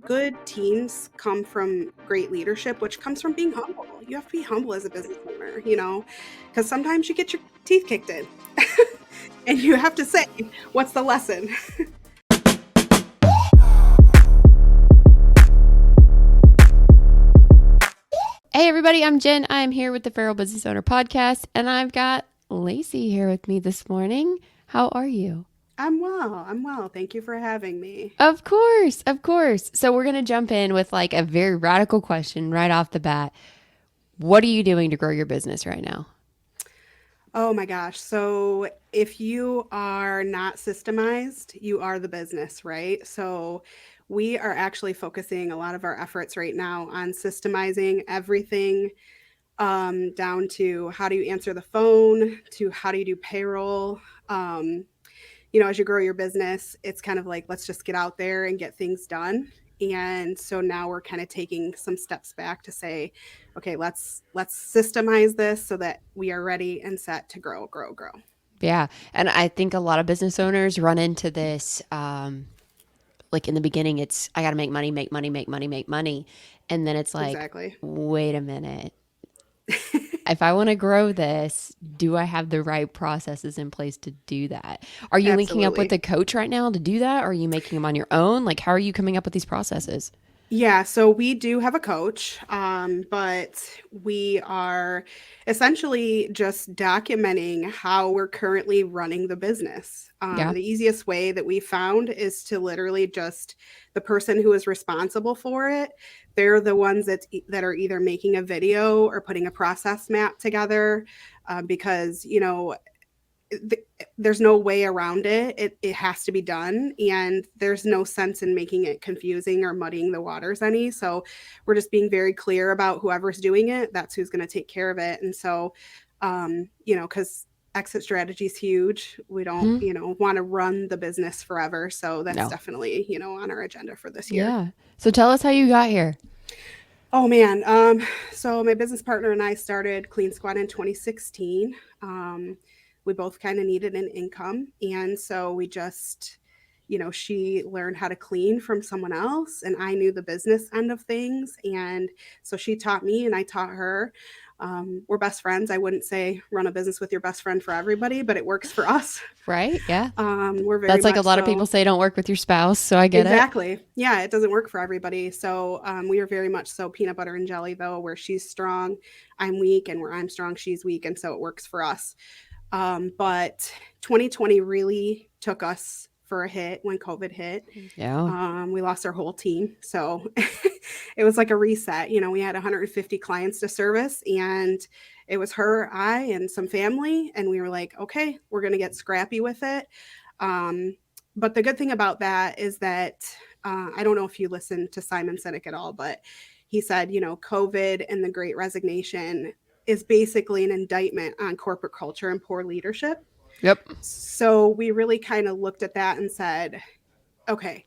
good teams come from great leadership, which comes from being humble. You have to be humble as a business owner, because sometimes you get your teeth kicked in and you have to say, what's the lesson? Hey everybody, I'm Jen. I'm here with the Feral Business Owner Podcast, and I've got Lacie here with me this morning. How are you? I'm well. I'm well. Thank you for having me. Of course, of course. So we're going to jump in with like a very radical question right off the bat. What are you doing to grow your business right now? Oh my gosh. So if you are not systemized, you are the business, right? So we are actually focusing a lot of our efforts right now on systemizing everything, down to how do you answer the phone, to how do you do payroll. Um, as you grow your business, it's kind of like, let's just get out there and get things done. And so now we're kind of taking some steps back to say, okay, let's systemize this so that we are ready and set to grow, grow, grow. Yeah. And I think a lot of business owners run into this. Like in the beginning, it's I got to make money, make money, make money, make money. And then it's like, Exactly. wait a minute. If I want to grow this, do I have the right processes in place to do that? Are you linking up with Absolutely. a coach right now to do that? Or are you making them on your own? Like, how are you coming up with these processes? Yeah, so we do have a coach, but we are essentially just documenting how we're currently running the business. Yeah. The easiest way that we found is to literally just the person who is responsible for it. They're the ones that are either making a video or putting a process map together, because there's no way around it. It has to be done, and there's no sense in making it confusing or muddying the waters any. So we're just being very clear about whoever's doing it. That's who's going to take care of it. And so, because exit strategy is huge. We don't, Hmm. want to run the business forever. So that's No. definitely, on our agenda for this year. Yeah. So tell us how you got here. Oh man. So my business partner and I started Clean Squad in 2016. We both kind of needed an income. And so we just, she learned how to clean from someone else, and I knew the business end of things. And so she taught me and I taught her. We're best friends. I wouldn't say run a business with your best friend for everybody, but it works for us. Right? Yeah. We're very That's like a much lot of people so. say don't work with your spouse. So I get it. Exactly. Yeah, it doesn't work for everybody. So we are very much so peanut butter and jelly, though, where she's strong, I'm weak, and where I'm strong, she's weak. And so it works for us. But 2020 really took us for a hit when COVID hit. Yeah. We lost our whole team. So it was like a reset. We had 150 clients to service, and it was her, I, and some family. And we were like, okay, we're going to get scrappy with it. Um, but the good thing about that is that I don't know if you listen to Simon Sinek at all, but he said, COVID and the great resignation is basically an indictment on corporate culture and poor leadership. Yep. So we really kind of looked at that and said, okay,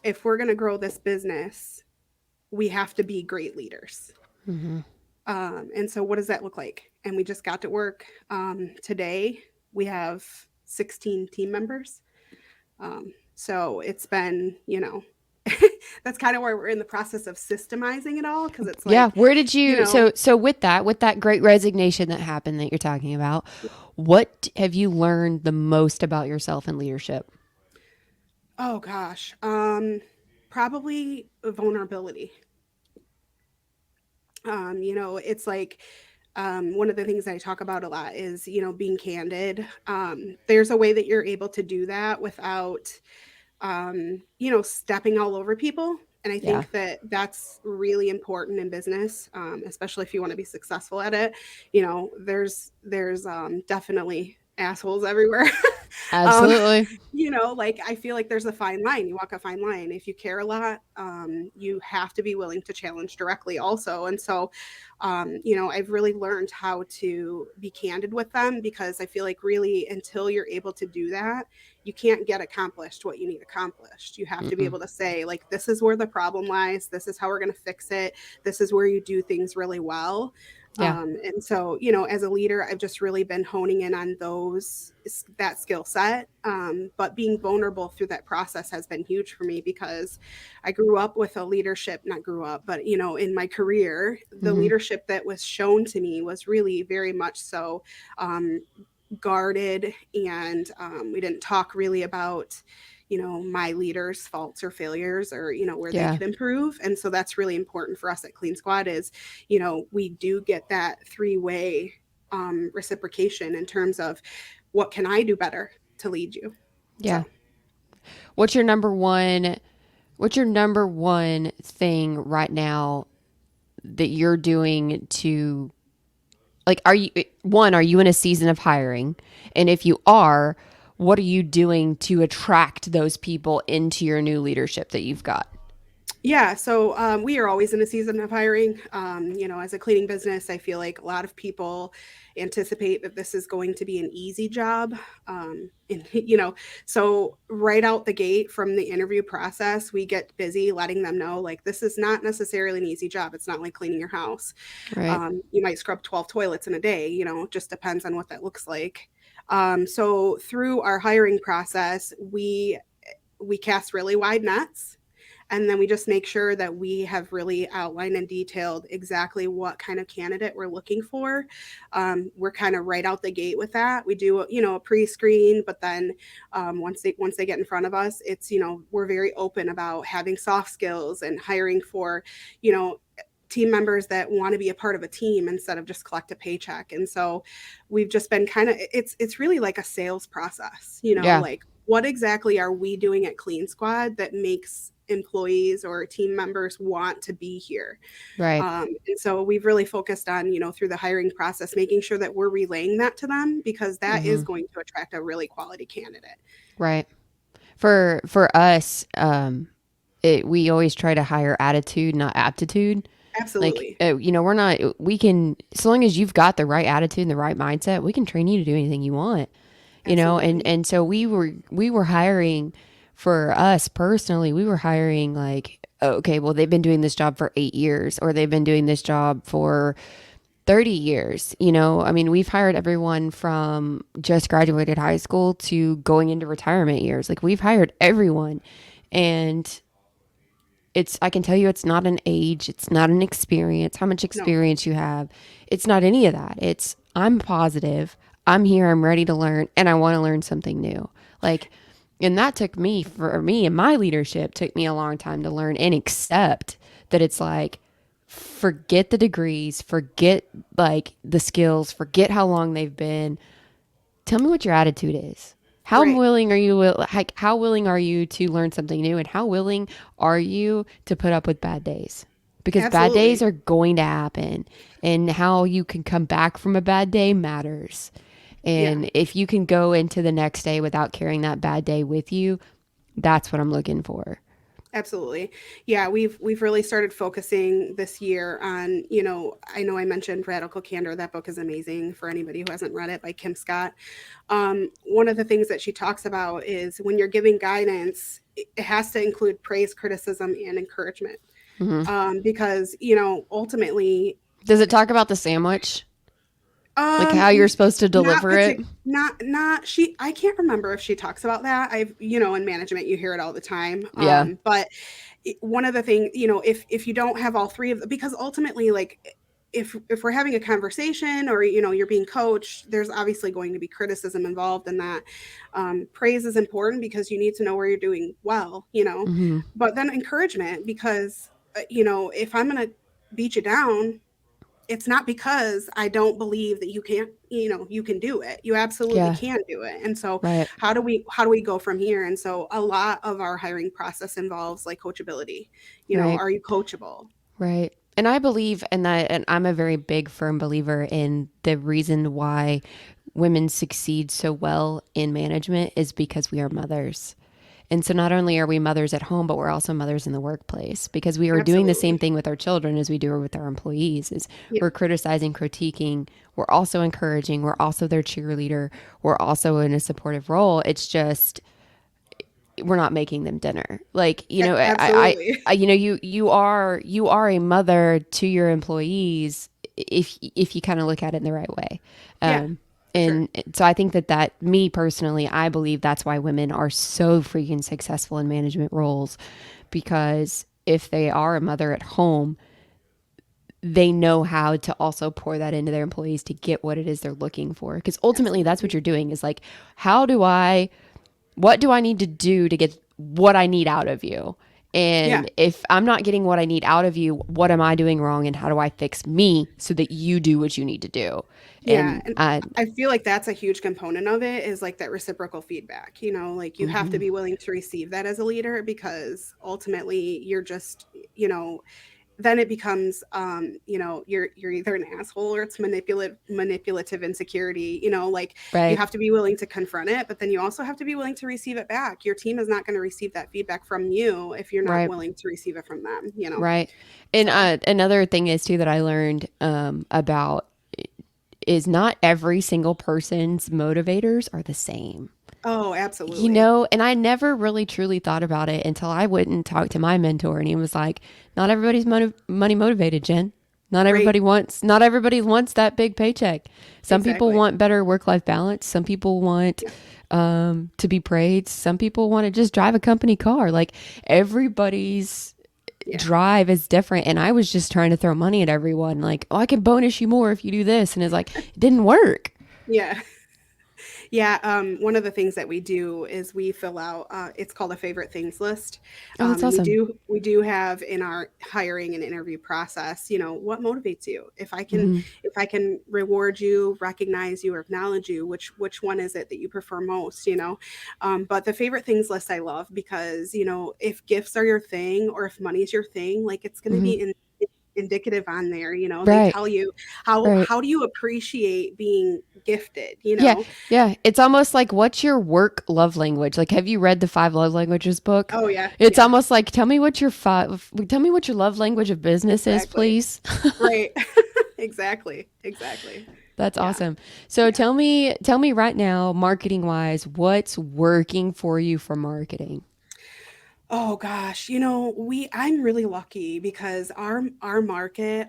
if we're going to grow this business, we have to be great leaders. Mm-hmm. And so what does that look like? And we just got to work. Today, we have 16 team members. So it's been, that's kind of where we're in the process of systemizing it all, because it's Yeah. like, Where did you you know, so with that great resignation that happened that you're talking about, what have you learned the most about yourself and leadership? oh gosh, probably vulnerability. It's like, one of the things I talk about a lot is, being candid. There's a way that you're able to do that without, stepping all over people. And I Yeah. think that that's really important in business, especially if you want to be successful at it. There's definitely assholes everywhere. um, Absolutely. like I feel like there's a fine line. You walk a fine line. If you care a lot, you have to be willing to challenge directly also. And so, I've really learned how to be candid with them, because I feel like really until you're able to do that, you can't get accomplished what you need accomplished. You have to be Mm-mm. able to say, like, this is where the problem lies, this is how we're going to fix it, this is where you do things really well. Yeah. And so, as a leader, I've just really been honing in on that skill set. But being vulnerable through that process has been huge for me, because I grew up with a leadership, not grew up, but, in my career, the Mm-hmm. leadership that was shown to me was really very much so um, guarded, and we didn't talk really about my leaders' faults or failures, or where they Yeah. could improve. And so that's really important for us at Clean Squad is we do get that three-way reciprocation in terms of what can I do better to lead you. Yeah. So What's your number one? What's your number one thing right now that you're doing to, like, are you in a season of hiring? And if you are, what are you doing to attract those people into your new leadership that you've got? yeah, so we are always in a season of hiring. As a cleaning business, I feel like a lot of people anticipate that this is going to be an easy job. And, so right out the gate from the interview process, we get busy letting them know, like, this is not necessarily an easy job. It's not like cleaning your house. Right. You might scrub 12 toilets in a day, just depends on what that looks like. So through our hiring process, we cast really wide nets, and then we just make sure that we have really outlined and detailed exactly what kind of candidate we're looking for. We're kind of right out the gate with that. We do, a pre-screen, but then once they get in front of us, it's, we're very open about having soft skills and hiring for, you know, team members that want to be a part of a team instead of just collect a paycheck. And so we've just been kind of, it's really like a sales process, Yeah. like, what exactly are we doing at Clean Squad that makes employees or team members want to be here? Right. And so we've really focused on, through the hiring process, making sure that we're relaying that to them, because that is Mm-hmm. going to attract a really quality candidate. Right. For us, we always try to hire attitude, not aptitude. Like, Absolutely. we're not, we can, so long as you've got the right attitude and the right mindset, we can train you to do anything you want, and, Absolutely. so we were hiring for us personally, we were hiring like, oh, okay, well, they've been doing this job for 8 years, or they've been doing this job for 30 years. I mean, we've hired everyone from just graduated high school to going into retirement years. Like, we've hired everyone. And I can tell you, it's not an age, it's not an experience, how much No. experience you have. It's not any of that. I'm positive, I'm here, I'm ready to learn, and I want to learn something new. Like, and that for me and my leadership took me a long time to learn and accept that it's like, forget the degrees, forget like the skills, forget how long they've been. Tell me what your attitude is. Right. How willing are you to learn something new, and how willing are you to put up with bad days? Because bad days Absolutely. are going to happen, and how you can come back from a bad day matters. Yeah. And if you can go into the next day without carrying that bad day with you, that's what I'm looking for. Absolutely. Yeah, we've really started focusing this year on, I know I mentioned Radical Candor. That book is amazing for anybody who hasn't read it, by Kim Scott. One of the things that she talks about is when you're giving guidance, it has to include praise, criticism, and encouragement. Hmm. Because, ultimately, Does it talk about the sandwich? Like um, how you're supposed to not deliver it? partic not she I can't remember if she talks about that. I've, in management, you hear it all the time. Yeah. But one of the things, if you don't have all three of them, because ultimately, like, if we're having a conversation, or you're being coached, there's obviously going to be criticism involved in that. Praise is important because you need to know where you're doing well, Hmm. but then encouragement, because if I'm going to beat you down, it's not because I don't believe that you can do it. You absolutely Yeah. can do it. And so Right. how do we go from here? And so a lot of our hiring process involves, like, coachability. Right. Are you coachable? Right. And I believe in that, and I'm a very big, firm believer in the reason why women succeed so well in management is because we are mothers. And so not only are we mothers at home, but we're also mothers in the workplace because we are doing the same Absolutely. thing with our children as we do with our employees is Yeah, we're criticizing, critiquing, we're also encouraging, we're also their cheerleader, we're also in a supportive role. It's just we're not making them dinner. Like, absolutely. you are a mother to your employees if you kind of look at it in the right way. Yeah, Um, for sure. and so I think that me personally, I believe that's why women are so freaking successful in management roles because if they are a mother at home, they know how to also pour that into their employees to get what it is they're looking for. Because ultimately, that's what Absolutely. you're doing is like, how do I what do I need to do to get what I need out of you? Yeah. And if I'm not getting what I need out of you, what am I doing wrong and how do I fix me so that you do what you need to do? Yeah, and I I feel like that's a huge component of it is like that reciprocal feedback, like you have to mhm, be willing to receive that as a leader because ultimately you're just, you know, then it becomes you're either an asshole or it's manipulative insecurity, like you right, have to be willing to confront it, but then you also have to be willing to receive it back. Your team is not going to receive that feedback from you if you're not right, willing to receive it from them. right. And So, another thing is too that I learned about is not every single person's motivators are the same. oh, absolutely. And I never really truly thought about it until I went and talked to my mentor, and he was like, "Not everybody's money motivated, Jen. Right. Not everybody wants that big paycheck. Some people Exactly. want better work life balance. Some people want Yeah. to be praised. Some people want to just drive a company car. Like everybody's Yeah. drive is different. And I was just trying to throw money at everyone, like, oh, I can bonus you more if you do this, and it's like it didn't work. Yeah. Yeah, one of the things that we do is we fill out. It's called a favorite things list, Oh, that's and we awesome. do we do have in our hiring and interview process. What motivates you? Hmm. If I can reward you, recognize you, or acknowledge you, which one is it that you prefer most? But the favorite things list I love because if gifts are your thing or if money is your thing, like it's going to Hmm. be indicative on there. They Right. tell you how Right. how do you appreciate being gifted. Yeah, yeah. It's almost like what's your work love language? Like, have you read the Five Love Languages book? Oh, yeah, It's yeah, almost like tell me what your love language of business is, exactly. please. Right. Exactly, exactly. That's Yeah, awesome. So yeah. tell me right now, marketing wise, what's working for you for marketing? Oh gosh, I'm really lucky because our market,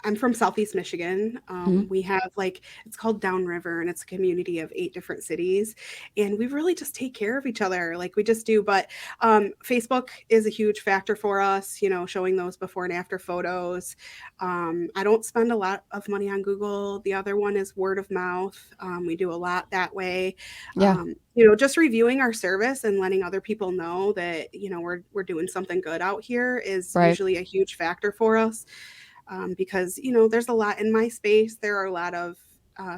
I'm from Southeast Michigan. Hmm. We have like it's called Downriver, and it's a community of 8 different cities, and we really just take care of each other, like we just do. But Facebook is a huge factor for us. Showing those before and after photos. I don't spend a lot of money on Google. The other one is word of mouth. We do a lot that way. Yeah. Just reviewing our service and letting other people know that we're doing something good out here is Right. usually a huge factor for us, because there's a lot in my space. There are a lot of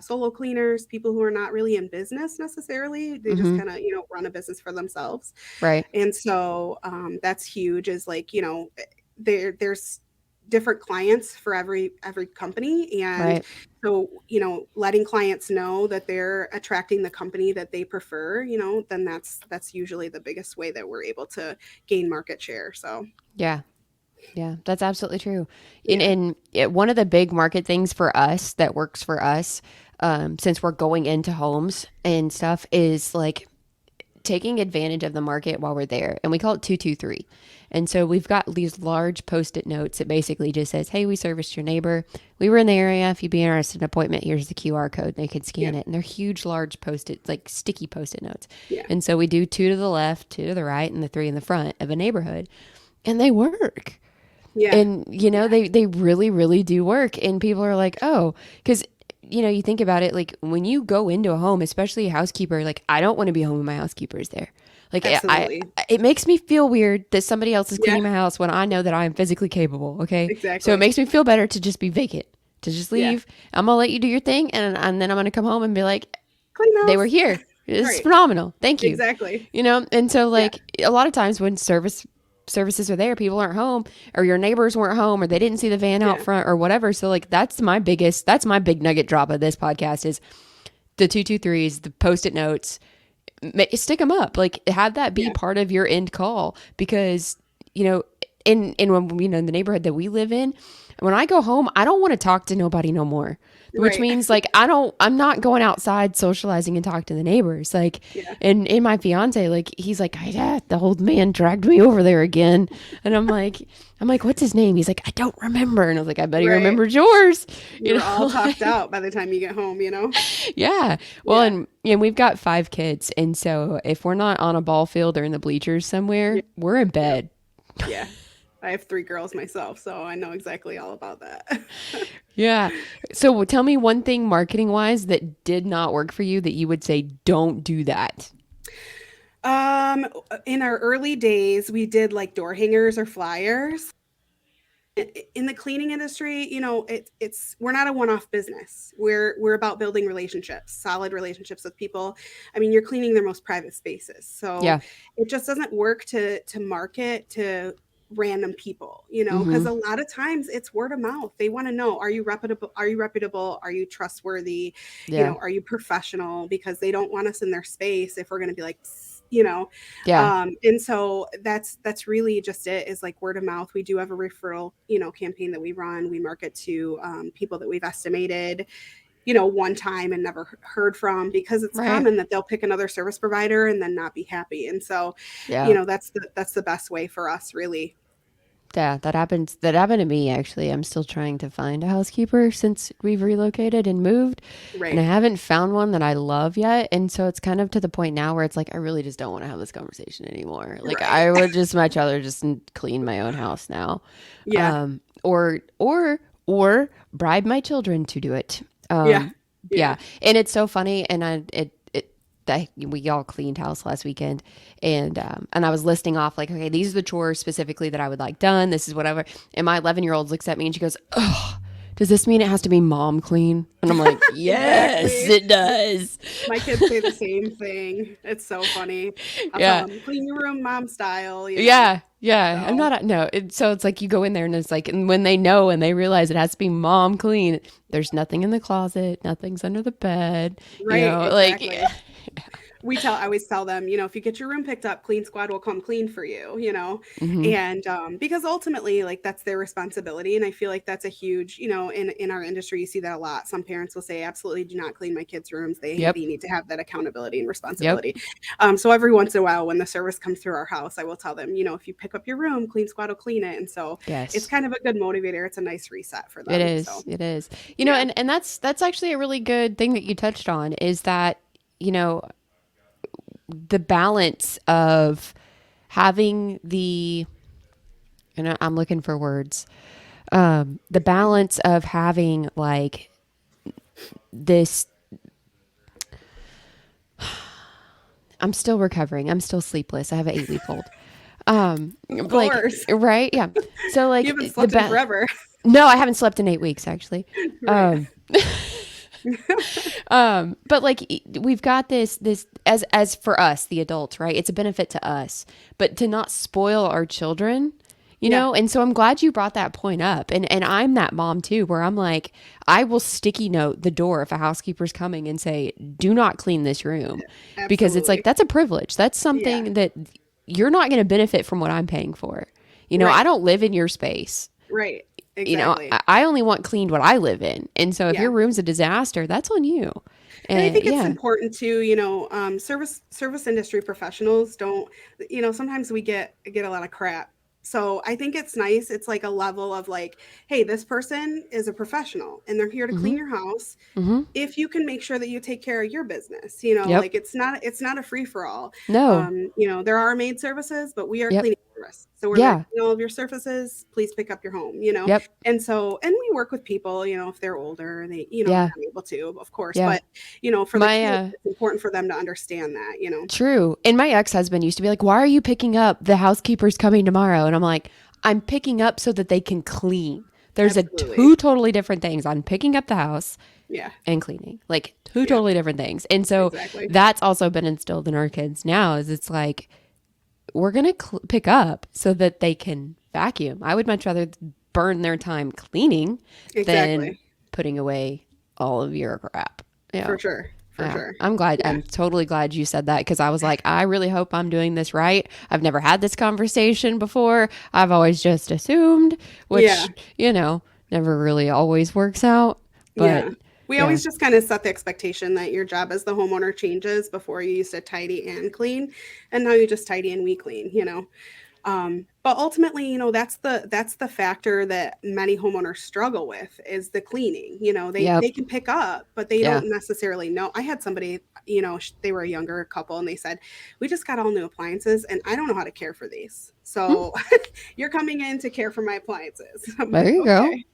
solo cleaners, people who are not really in business necessarily. They just Hmm. kind of run a business for themselves, Right. and so that's huge. Is like there's different clients for every company, and Right. so letting clients know that they're attracting the company that they prefer, then that's usually the biggest way that we're able to gain market share. So Yeah. Yeah, that's absolutely true. yeah. One of the big market things for us that works for us, since we're going into homes and stuff, is like taking advantage of the market while we're there. And we call it 223. And so we've got these large post-it notes that basically just says, hey, we serviced your neighbor. We were in the area. If you'd be interested in an appointment, here's the QR code. They can Yeah. scan it. And they're huge, large post-it, like sticky post-it notes. Yeah. And so we do two to the left, two to the right, and the three in the front of a neighborhood. And they work. Yeah. And Yeah. they really really do work, and people are like, oh, because you think about it, like when you go into a home, especially a housekeeper, like I don't want to be home when my housekeeper is there. Like Absolutely. it makes me feel weird that somebody else is Yeah. cleaning my house when I know that I am physically capable. Okay, so it Exactly. makes me feel better to just be vacant, to just Yeah. leave. I'm gonna let you do your thing, and then I'm gonna come home and be like, Clean they were house. here. It's Right. phenomenal. Thank you. Exactly. And so Yeah. like a lot of times when services are there, people aren't home or your neighbors weren't home or they didn't see the van out Yeah. front or whatever. So like that's my big nugget drop of this podcast is the 223s, the post-it notes, stick them up. Like have that be Yeah. part of your end call because, you know, in when, you know, in the neighborhood that we live in, when I go home, I don't want to talk to nobody no more. Which Right. means like I'm not going outside socializing and talk to the neighbors. Like, Yeah. and in my fiance, like he's like, the old man dragged me over there again, and I'm like, what's his name? He's like, I don't remember, and I was like, I bet he Right. remembers yours, you You're all know, talked like, out by the time you get home, you know? yeah. Well, Yeah. and we've got 5 kids, and so if we're not on a ball field or in the bleachers Yeah. somewhere, we're in Yep. bed. Yeah. I have 3 girls myself, so I know exactly all about that. Yeah. So tell me one thing marketing wise that did not work for you that you would say don't do that. Um, in our early days, we did like door hangers or flyers. In the cleaning industry, you know, it's we're not a one-off business. We're about building relationships, solid relationships with people. I mean, you're cleaning their most private spaces. So Yeah. it just doesn't work to market to random people, you know, because Mm-hmm. a lot of times it's word of mouth. They want to know, are you reputable? Are you reputable? Are you trustworthy? You Yeah. know, are you professional? Because they don't want us in their space if we're going to be like, you know, Yeah. and so that's really just it, is like word of mouth. We do have a referral, you know, campaign that we run. We market to people that we've estimated, you know, one time and never heard from, because it's Right. common that they'll pick another service provider and then not be happy. And so, you Yeah. know, that's the best way for us, really. Yeah, that happens. That happened to me actually. I'm still trying to find a housekeeper since we've relocated and moved, and I Right. haven't found one that I love yet. And so it's kind of to the point now where it's like I really just don't want to have this conversation anymore. Like Right. I would just much rather just clean my own house now, Yeah. or bribe my children to do it. Yeah. Yeah, Yeah. and it's so funny, and we all cleaned house last weekend, and I was listing off like, okay, these are the chores specifically that I would like done. This is whatever. And my 11-year-old looks at me and she goes, "Oh, does this mean it has to be mom clean?" And I'm like, "Yes, Exactly. it does." My kids say the same thing. It's so funny. I'll tell Yeah, them, clean your room mom style, you know. yeah, yeah. I'm So not no. So it's like you go in there and it's like, and when they know and they realize it has to be mom clean, there's nothing in the closet, nothing's under the bed, right, like. exactly. I always tell them, you know, if you get your room picked up, clean squad will come clean for you, you know. Hmm. And because ultimately, like, that's their responsibility. And I feel like that's a huge, you know, in our industry, you see that a lot. Some parents will say, absolutely do not clean my kids' rooms. They Yep. need to have that accountability and Yep. responsibility. So every once in a while, when the service comes through our house, I will tell them, you know, if you pick up your room, clean squad will clean it. And so it's Yes. kind of a good motivator. It's a nice reset for It them. is. So It is. yeah. And that's actually a really good thing that you touched on is that, you know, the balance of having the, and I'm looking for words, the You're fine. balance of having like this, I'm still recovering. I'm still sleepless. I have an 8-week old. Of Like, course. right. Yeah. So You like haven't slept in forever. no, I haven't slept in 8 weeks actually. Right. But like we've got this as for us, the adults, right? It's a benefit to us, but to not spoil our children, Yeah. and so I'm glad you brought that point up. And I'm that mom too, where I'm like, I will sticky note the door if a housekeeper's coming and say, do not clean this room. Because it's like Absolutely. that's a privilege. That's Yeah. something that you're not going to benefit from what I'm paying for. I Right. don't live in your space. Right. Exactly. I only want cleaned what I live in. And so if Yeah. your room's a disaster, that's on you. And I And think it's yeah. important too, you know, service industry professionals don't, you know, sometimes we get a lot of crap. So I think it's nice. It's like a level of like, hey, this person is a professional and they're here to clean Mhm. your house. Mhm. If you can make sure that you take care of your business, you know, Yep. like it's not a free for all. No. You know, there are maid services, but we are Yep. cleaning service. So we're there to Yeah. clean all of your surfaces. Please pick up your home, you know. Yep. And we work with people, you know, if they're older and they, you know, Yeah. not able to, of course, Yeah. but you know, for the My kids, it's important for them to understand that, you know. true. And my ex-husband used to be like, "Why are you picking up? The housekeeper's coming tomorrow." And I'm like, "I'm picking up so that they can clean." There's a Absolutely. two totally different things. I'm picking up the house Yeah. and cleaning. Like two Yeah. totally different things. And so Exactly. that's also been instilled in our kids now is it's like we're going to pick up so that they can vacuum. I would much rather burn their time cleaning than Exactly. putting away all of your crap. Yeah. For sure. for Yeah, sure. I'm glad. Yeah. I'm totally glad you said that because I was like, I really hope I'm doing this right. I've never had this conversation before. I've always just assumed, Yeah. which, never really always works out. But Yeah. We yeah, always just kind of set the expectation that your job as the homeowner changes. Before you used to tidy and clean, and now you just tidy and we clean. But ultimately, that's the factor that many homeowners struggle with is the cleaning. They yep, can pick up, but they yeah. don't necessarily know. I had somebody, they were a younger couple, and they said, "We just got all new appliances, and I don't know how to care for these. Hmm, So you're coming in to care for my appliances." I'm there like, you go. okay,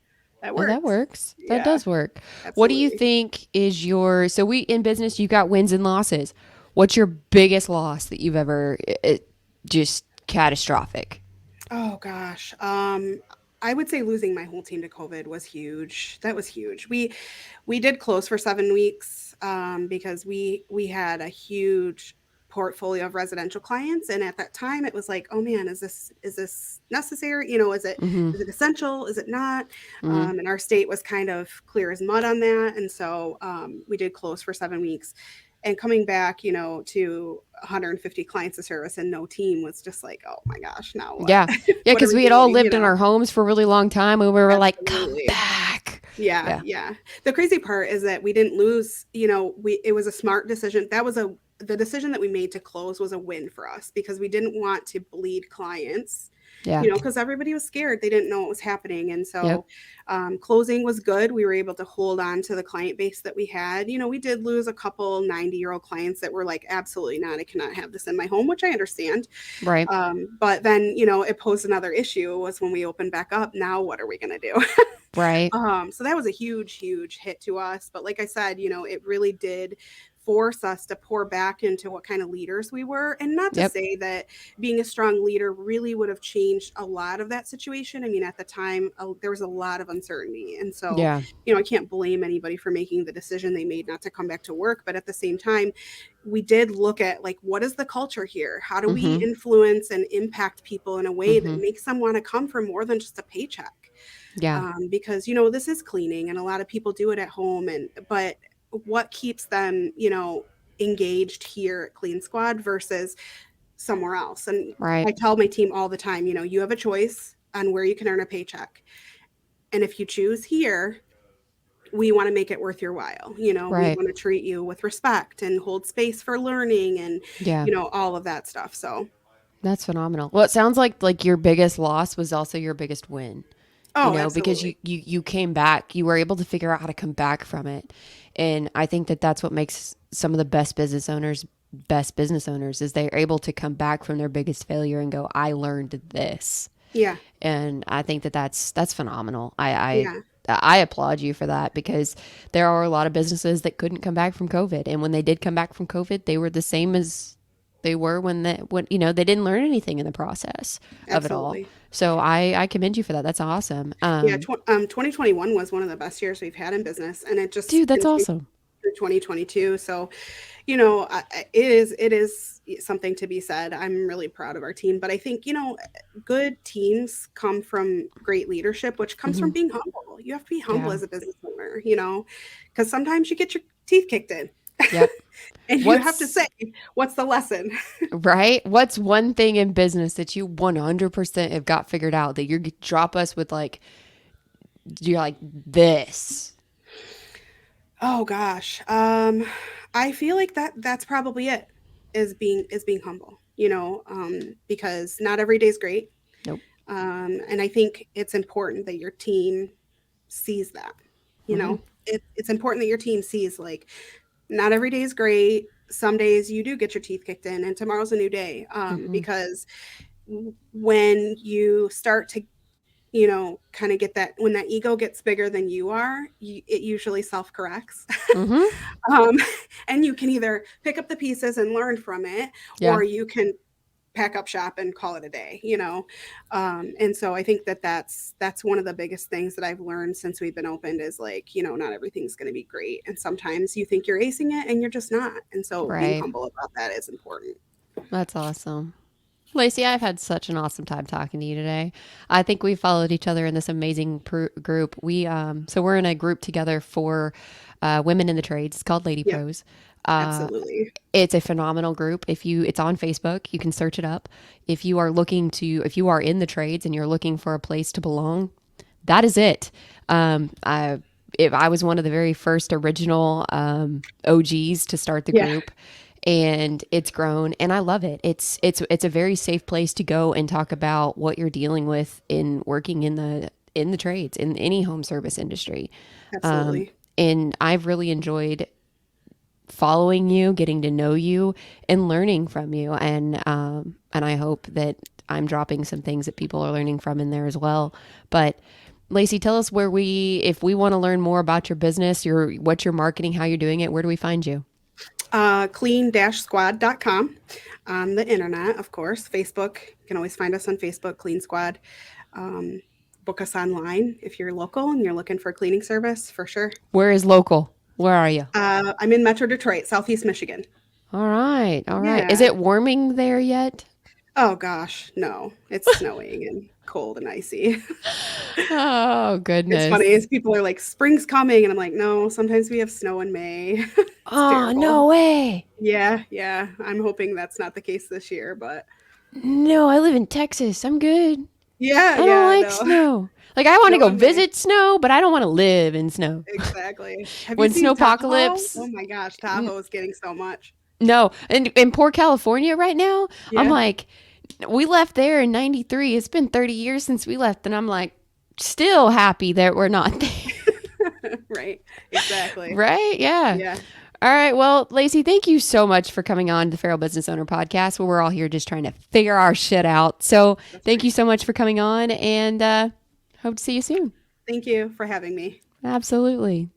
that That works. works. That Yeah, does work. What do you absolutely. think is so we in business, you got wins and losses. What's your biggest loss that you've ever, just catastrophic? Oh gosh. I would say losing my whole team to COVID was huge. That was huge. We did close for 7 weeks because we had a huge portfolio of residential clients, and at that time it was like, oh man, is this necessary? Mm-hmm. Is it essential? Is it not? Mm-hmm. And our state was kind of clear as mud on that, and so we did close for 7 weeks. And coming back, to 150 clients of service and no team was just like, oh my gosh, now what? Yeah. Yeah. What are Cause we we had all doing? lived in our homes for a really long time and we were like, come Absolutely. back. Yeah, Yeah. yeah. The crazy part is that we didn't lose, we it was a smart decision. The decision that we made to close was a win for us because we didn't want to bleed clients, Yeah. because everybody was scared. They didn't know what was happening. And Yep. so closing was good. We were able to hold on to the client base that we had. We did lose a couple 90-year-old clients that were like, absolutely not. I cannot have this in my home, which I understand. Right. But then, it posed another issue was when we opened back up. Now, what are we going to do? Right. So that was a huge, huge hit to us. But like I said, it really did force us to pour back into what kind of leaders we were. And not to Yep. say that being a strong leader really would have changed a lot of that situation. I mean, at the time, there was a lot of uncertainty. And so, Yeah. I can't blame anybody for making the decision they made not to come back to work. But at the same time, we did look at like, what is the culture here? How do we Mm-hmm. influence and impact people in a way that Mm-hmm. makes them want to come for more than just a paycheck? Yeah. Because this is cleaning and a lot of people do it at home, but what keeps them engaged here at Clean Squad versus somewhere else? And Right. I tell my team all the time, you have a choice on where you can earn a paycheck, and if you choose here, we want to make it worth your while. We Right. want to treat you with respect and hold space for learning and Yeah. all of that stuff. So That's phenomenal. Well, it sounds like your biggest loss was also your biggest win. oh, Because you, absolutely. you came back, you were able to figure out how to come back from it. And I think that that's what makes some of the best business owners is they're able to come back from their biggest failure and go, I learned this. Yeah, And I think that that's phenomenal. yeah, I applaud you for that because there are a lot of businesses that couldn't come back from COVID, and when they did come back from COVID, they were the same as they were when they didn't learn anything in the process of it all. absolutely. So I commend you for that. That's awesome. Yeah, 2021 was one of the best years we've had in business, and it just Dude, that's continued awesome. through 2022. So, it is something to be said. I'm really proud of our team, but I think good teams come from great leadership, which comes Hmm. from being humble. You have to be humble Yeah. as a business owner, because sometimes you get your teeth kicked in, Yep. and you have to What's say, "What's the lesson?" right? What's one thing in business that you 100% have got figured out that you drop us with like you're like this? Oh gosh. I feel like that's probably it is being humble, because not every day is great. Nope. And I think it's important that your team sees that. Hmm. It's important that your team sees like not every day is great. Some days you do get your teeth kicked in, and tomorrow's a new day. Hmm. Because when you start to kind of get that when that ego gets bigger than you are, it usually self corrects. Hmm. um, and you can either pick up the pieces and learn from it, Yeah. or you can pack up shop and call it a day. And so I think that's one of the biggest things that I've learned since we've been opened is like, not everything's going to be great, and sometimes you think you're acing it and you're just not, and so being Right. humble about that is important. That's awesome. Lacey, I've had such an awesome time talking to you today. I think we followed each other in this amazing group. So we're in a group together for women in the trades. It's called Lady Yeah. Pros. Absolutely. It's a phenomenal group. It's on Facebook. You can search it up. If you are in the trades and you're looking for a place to belong, that is it. I, if I was one of the very first original OGs to start the Yeah, group, and it's grown, and I love it. It's a very safe place to go and talk about what you're dealing with in working in the trades in any home service industry. absolutely. And I've really enjoyed following you, getting to know you, and learning from you. And I hope that I'm dropping some things that people are learning from in there as well. But Lacie, tell us if we want to learn more about your business, what you're marketing, how you're doing it, where do we find you? Clean-squad.com on the internet, of course. Facebook, you can always find us on Facebook, Clean Squad. Um, Book us online if you're local and you're looking for a cleaning service for sure. Where is local? Where are you? I'm in Metro Detroit, Southeast Michigan. All right. All right. Is Yeah. it warming there yet? Oh gosh, no, it's snowing and cold and icy. Oh, It's funny goodness. is people are like, spring's coming, and I'm like, no, sometimes we have snow in May. It's Oh, terrible. no way. Yeah, yeah. I'm hoping that's not the case this year, but No, I live in Texas. I'm good. yeah, I don't yeah, like no, snow. Like, I want to snow go in May. visit snow, but I don't want to live in snow. Exactly. Have you When seen Tahoe? snowpocalypse, Oh my gosh, Tahoe is getting so much. no. And in poor California right now, I'm Yeah, like, we left there in 93. It's been 30 years since we left. And I'm like, still happy that we're not there. right. Exactly. Right? Yeah. Yeah, All right. Well, Lacie, thank you so much for coming on the Feral Business Owner podcast where we're all here just trying to figure our shit out. So that's thank you right. so much for coming on and hope to see you soon. Thank you for having me. Absolutely.